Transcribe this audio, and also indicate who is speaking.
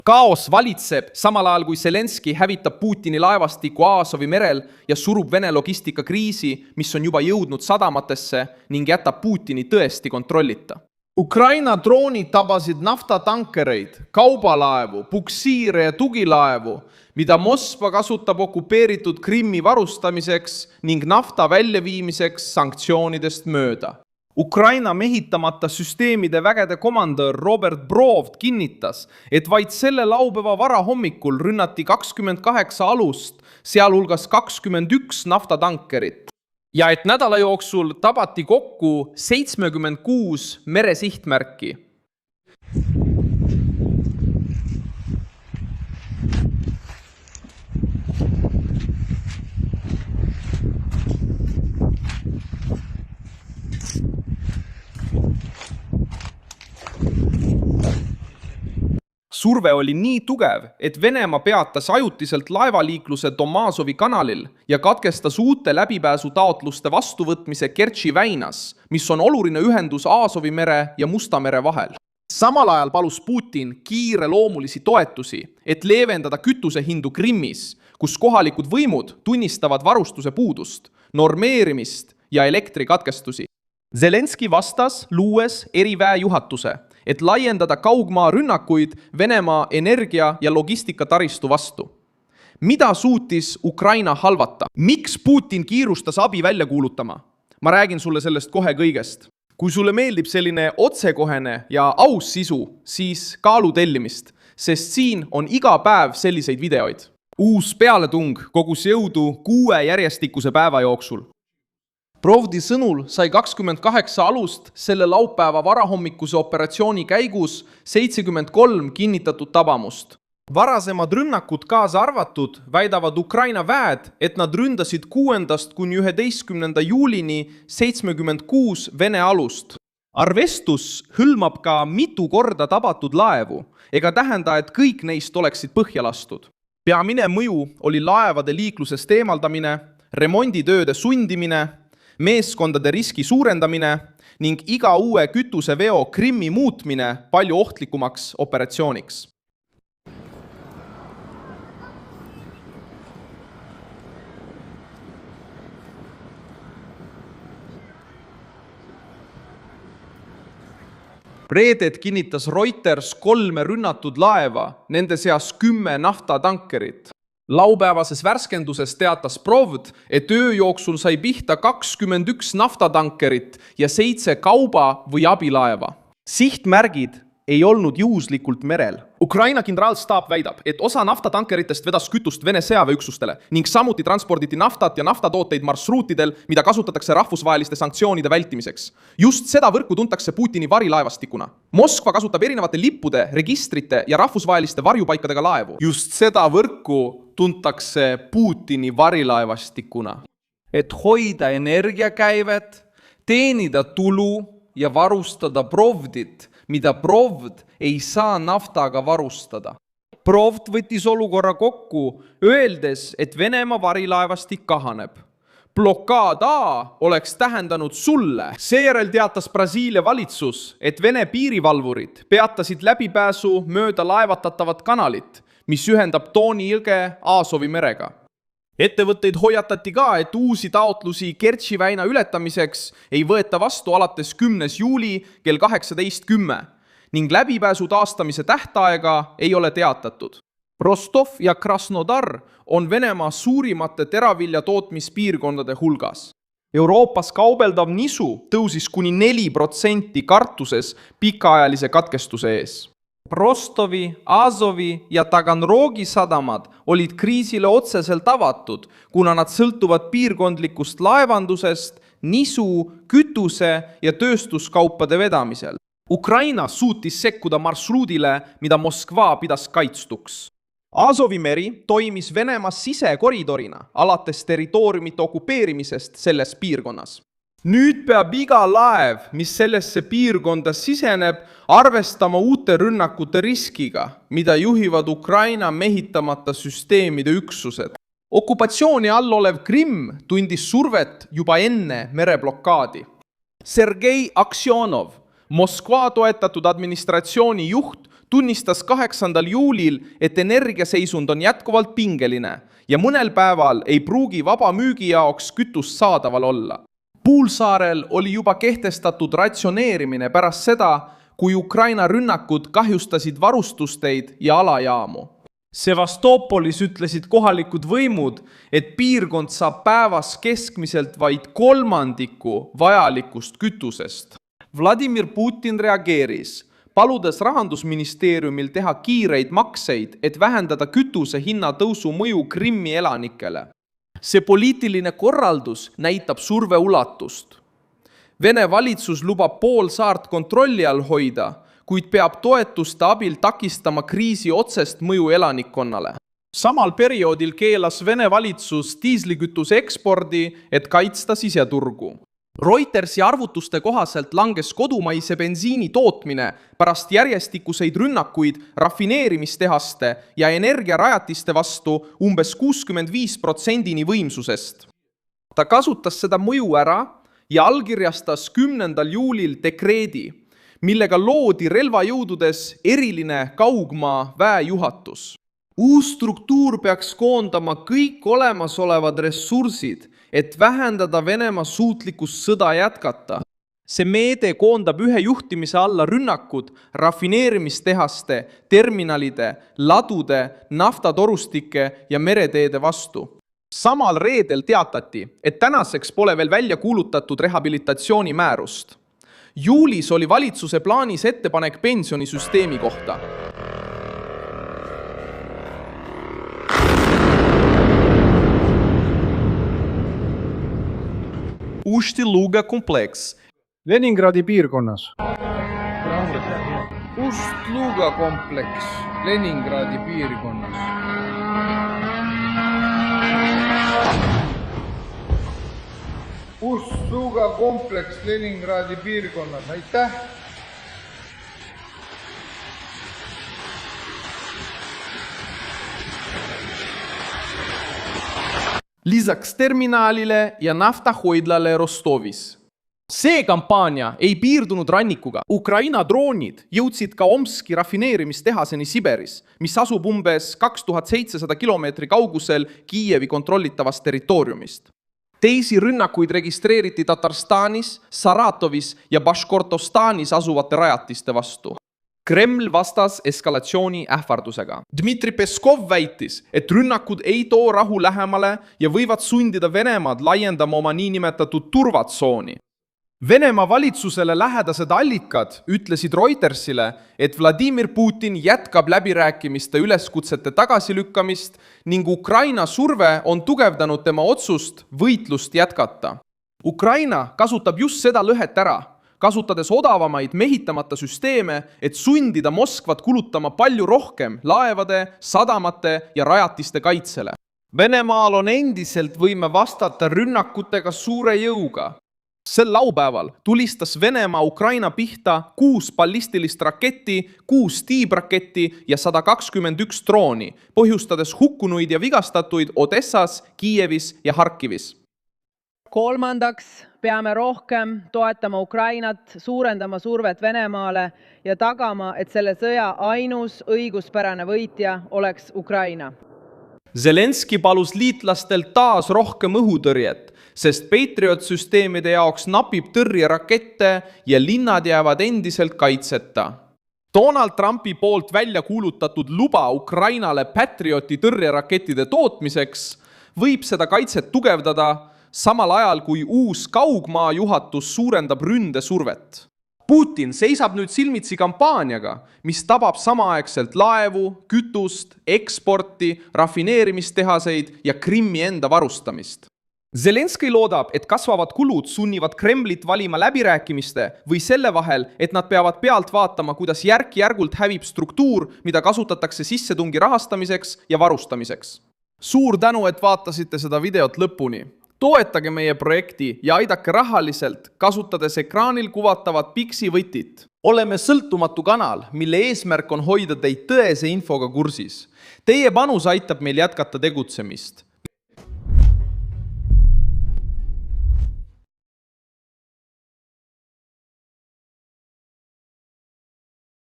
Speaker 1: Kaos valitseb, samal ajal kui Zelenski hävitab Putini laevastiku Aasovi merel ja surub Vene logistikakriisi, mis on juba jõudnud sadamatesse ning jätab Putini tõesti kontrollita.
Speaker 2: Ukraina droonid tabasid naftatankereid, kaubalaevu, puksiire ja tugilaevu, mida Moskva kasutab okupeeritud Krimmi varustamiseks ning nafta väljaviimiseks sanktsioonidest mööda. Ukraina mehitamata süsteemide vägede komandör Robert Brovd kinnitas, et vaid selle laupäeva varahommikul rünnati 28 alust, sealhulgas 21 naftatankerit. Ja et nädala jooksul tabati kokku 76 meresihtmärki. Surve oli nii tugev, et Venemaa peatas ajutiselt laevaliikluse Tomasovi kanalil ja katkestas uute läbipääsutaotluste vastuvõtmise Kertši väinas, mis on oluline ühendus Aasovi mere ja Musta mere vahel. Samal ajal palus Putin kiireloomulisi toetusi, et leevendada kütusehindu Krimmis, kus kohalikud võimud tunnistavad varustuse puudust, normeerimist ja elektrikatkestusi. Zelenski vastas, luues eriväejuhatuse, et laiendada kaugmaa rünnakuid Venemaa energia- ja logistikataristu vastu. Mida suutis Ukraina halvata? Miks Putin kiirustas abi välja kuulutama? Ma räägin sulle sellest kohe kõigest. Kui sulle meeldib selline otsekohene ja aus sisu, siis kaalu tellimist, sest siin on iga päev selliseid videoid. Uus pealetung kogus jõudu 6 järjestikuse päeva jooksul. Brovdi sõnul sai 28 alust selle laupäeva varahommikuse operatsiooni käigus 73 kinnitatud tabamust. Varasemad rünnakud kaasa arvatud väidavad Ukraina väed, et nad ründasid 6. kuni 11. juulini 76 Vene alust. Arvestus hõlmab ka mitu korda tabatud laevu, ega tähenda, et kõik neist oleksid põhja lastud. Peamine mõju oli laevade liiklusest eemaldamine, remonditööde sundimine, meeskondade riski suurendamine ning iga uue kütuseveo Krimmi muutmine palju ohtlikumaks operatsiooniks. Reeded kinnitas Reuters 3 rünnatud laeva, nende seas 10 naftatankerit. Laupäevases värskenduses teatas Brovd, et öö jooksul sai pihta 21 naftatankerit ja 7 kauba- või abilaeva. Sihtmärgid ei olnud juhuslikult merel. Ukraina kindralstaap väidab, et osa naftatankeritest vedas kütust Vene sõjaväeüksustele ning samuti transporditi naftat ja naftatooteid marsruutidel, mida kasutatakse rahvusvaheliste sanktsioonide vältimiseks. Just seda võrku tuntakse Putini varilaevastikuna. Moskva kasutab erinevate lippude, registrite ja rahvusvaheliste varjupaikadega laevu. Just seda võrku tuntakse Putini varilaevastikuna. Et hoida energiakäivet, teenida tulu ja varustada Brovdit, mida Brovd ei saa naftaga varustada. Brovd võttis olukorra kokku, öeldes, et Venemaa varilaevastik kahaneb. Blokaad A oleks tähendanud sulle. Seejärel teatas Brasiilia valitsus, et Vene piirivalvurid peatasid läbipääsu mööda laevatatavat kanalit, mis ühendab Doni ilge Aasovi merega. Ettevõtteid hoiatati ka, et uusi taotlusi Kertši väina ületamiseks ei võeta vastu alates 10. juuli kell 18:10 ning läbipääsu taastamise tähtaega ei ole teatatud. Rostov ja Krasnodar on Venemaa suurimate teravilja tootmispiirkondade hulgas. Euroopas kaubeldav nisu tõusis kuni 4% kartuses pikaajalise katkestuse ees. Rostovi, Azovi ja Taganrogi sadamad olid kriisile otseselt avatud, kuna nad sõltuvad piirkondlikust laevandusest, nisu, kütuse ja tööstuskaupade vedamisel. Ukraina suutis sekkuda marsruudile, mida Moskva pidas kaitstuks. Azovi meri toimis Venemaa sisekoridorina alates territooriumite okupeerimisest selles piirkonnas. Nüüd peab iga laev, mis sellesse piirkonda siseneb, arvestama uute rünnakute riskiga, mida juhivad Ukraina mehitamata süsteemide üksused. Okupatsiooni all olev Krimm tundis survet juba enne mereblokaadi. Sergei Aksionov, Moskva toetatud administratsiooni juht,
Speaker 1: tunnistas 8. juulil, et energiaseisund on jätkuvalt pingeline ja mõnel päeval ei pruugi vaba müügi jaoks kütust saadaval olla. Poolsaarel oli juba kehtestatud ratsioneerimine pärast seda, kui Ukraina rünnakud kahjustasid varustusteid ja alajaamu.
Speaker 2: Sevastopolis ütlesid kohalikud võimud, et piirkond saab päevas keskmiselt vaid 1/3 vajalikust kütusest. Vladimir Putin reageeris, paludes rahandusministeeriumil teha kiireid makseid, et vähendada kütuse hinna tõusu mõju Krimmi elanikele. See poliitiline korraldus näitab surve ulatust. Vene valitsus lubab Poolsaart kontrolli all hoida, kuid peab toetuste abil takistama kriisi otsest mõju elanikkonnale. Samal perioodil keelas Vene valitsus diislikütuse ekspordi, et kaitsta siseturgu. Reutersi arvutuste kohaselt langes kodumaise bensiini tootmine pärast järjestikuseid rünnakuid rafineerimistehaste ja energiarajatiste vastu umbes 65% võimsusest. Ta kasutas seda mõju ära ja allkirjastas 10. juulil dekreedi, millega loodi relvajõududes eriline kaugmaa väejuhatus. Uus struktuur peaks koondama kõik olemasolevad ressursid, et vähendada Venemaa suutlikkust sõda jätkata. See meede koondab ühe juhtimise alla rünnakud rafineerimistehaste, terminalide, ladude, naftatorustike ja mereteede vastu. Samal reedel teatati, et tänaseks pole veel välja kuulutatud rehabilitatsioonimäärust. Juulis oli valitsuse plaanis ettepanek pensionisüsteemi kohta. Ust-Luga kompleks.
Speaker 3: Leningradi piirkonnas.
Speaker 2: Ust-Luga kompleks Leningradi piirkonnas.
Speaker 3: Ust-Luga kompleks Leningradi piirkonnas. Aitäh!
Speaker 1: Lisaks terminaalile ja naftahoidlale Rostovis. See kampaania ei piirdunud rannikuga. Ukraina droonid jõudsid ka Omski rafineerimistehaseni Siberis, mis asub umbes 2700 kilomeetri kaugusel Kiievi kontrollitavast territooriumist. Teisi rünnakuid registreeriti Tatarstanis, Saratovis ja Baškortostanis asuvate rajatiste vastu. Kreml vastas eskalatsiooni ähvardusega. Dmitri Peskov väitis, et rünnakud ei too rahu lähemale ja võivad sundida Venemaad laiendama oma niinimetatud turvatsooni. Venemaa valitsusele lähedased allikad ütlesid Reutersile, et Vladimir Putin jätkab läbirääkimiste üleskutsete tagasilükkamist ning Ukraina surve on tugevdanud tema otsust võitlust jätkata. Ukraina kasutab just seda lõhet ära, kasutades odavamaid mehitamata süsteeme, et sundida Moskvat kulutama palju rohkem laevade, sadamate ja rajatiste kaitsele. Venemaal on endiselt võime vastata rünnakutega suure jõuga. Sel laupäeval tulistas Venemaa Ukraina pihta 6 ballistilist raketti, 6 tiibraketti ja 121 drooni, põhjustades hukkunuid ja vigastatuid Odessas, Kiievis ja Harkivis.
Speaker 4: Kolmandaks peame rohkem toetama Ukrainat, suurendama survet Venemaale ja tagama, et selle sõja ainus õiguspärane võitja oleks Ukraina.
Speaker 1: Zelenski palus liitlastel taas rohkem õhutõrjet, sest Patriot-süsteemide jaoks napib tõrjerakette ja linnad jäävad endiselt kaitseta. Donald Trumpi poolt välja kuulutatud luba Ukrainale Patrioti tõrjerakettide tootmiseks võib seda kaitset tugevdada, samal ajal kui uus kaugmaa juhatus suurendab ründesurvet. Putin seisab nüüd silmitsi kampaaniaga, mis tabab samaaegselt laevu, kütust, eksporti, rafineerimistehaseid ja Krimmi enda varustamist. Zelenski loodab, et kasvavad kulud sunnivad Kremlit valima läbirääkimiste või selle vahel, et nad peavad pealt vaatama, kuidas järk-järgult hävib struktuur, mida kasutatakse sissetungi rahastamiseks ja varustamiseks. Suur tänu, et vaatasite seda videot lõpuni. Toetage meie projekti ja aidake rahaliselt, kasutades ekraanil kuvatavat Pixi-võtit. Oleme sõltumatu kanal, mille eesmärk on hoida teid tõese infoga kursis. Teie panus aitab meil jätkata tegutsemist.